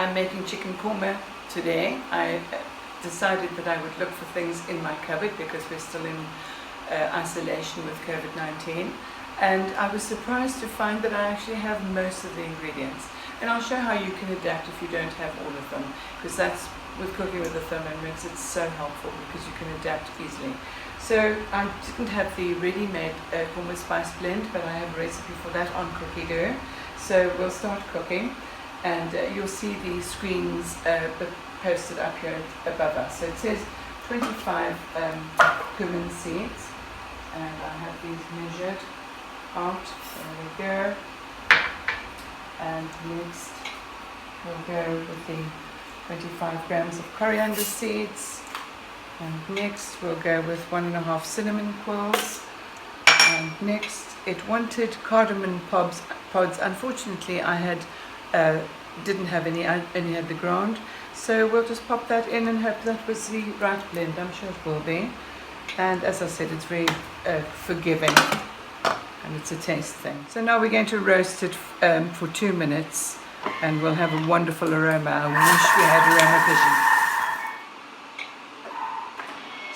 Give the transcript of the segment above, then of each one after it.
I'm making chicken korma today. I decided that I would look for things in my cupboard because we're still in isolation with COVID-19, and I was surprised to find that I actually have most of the ingredients, and I'll show how you can adapt if you don't have all of them, because that's with cooking with the Thermomix, it's so helpful because you can adapt easily. So I didn't have the ready-made Korma Spice Blend, but I have a recipe for that on cookie dough. So we'll start cooking, and you'll see the screens posted up here above us. So it says 25 cumin seeds, and I have these measured out. There we go. And next we'll go with the 25 grams of coriander seeds, and next we'll go with 1.5 cinnamon quills, and next it wanted cardamom pods. Unfortunately I had didn't have any, I only had the ground, so we'll just pop that in and hope that was the right blend. I'm sure it will be, and as I said, it's very forgiving, and it's a taste thing. So now we're going to roast it for 2 minutes, and we'll have a wonderful aroma. I wish we had aroma vision.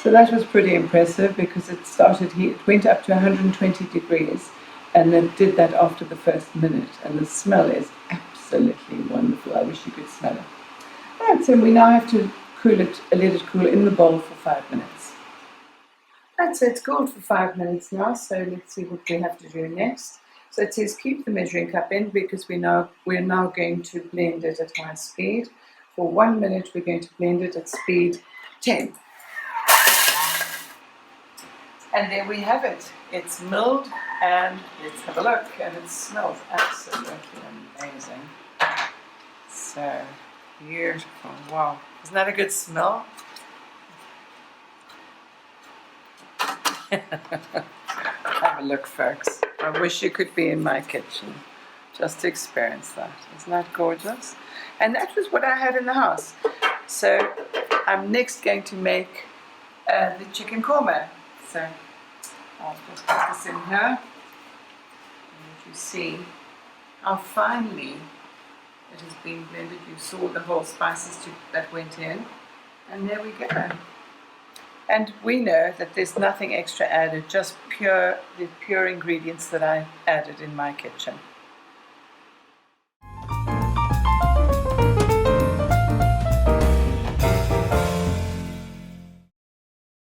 So that was pretty impressive because it started heat, it went up to 120 degrees, and then did that after the first minute, and the smell is absolutely wonderful. I wish you could smell it. Right, so we now have to cool it, let it cool in the bowl for 5 minutes. Right, so it's cooled for 5 minutes now, so let's see what we have to do next. So it says keep the measuring cup in because we're now going to blend it at high speed. For 1 minute we're going to blend it at speed 10. And there we have it. It's milled, and let's have a look. And it smells absolutely amazing. So beautiful. Wow. Isn't that a good smell? Have a look, folks. I wish you could be in my kitchen just to experience that. Isn't that gorgeous? And that was what I had in the house. So I'm next going to make the chicken korma. So I'll just put this in here, and you see how finely it has been blended. You saw the whole spices that went in, and there we go. And we know that there's nothing extra added, just the pure ingredients that I added in my kitchen.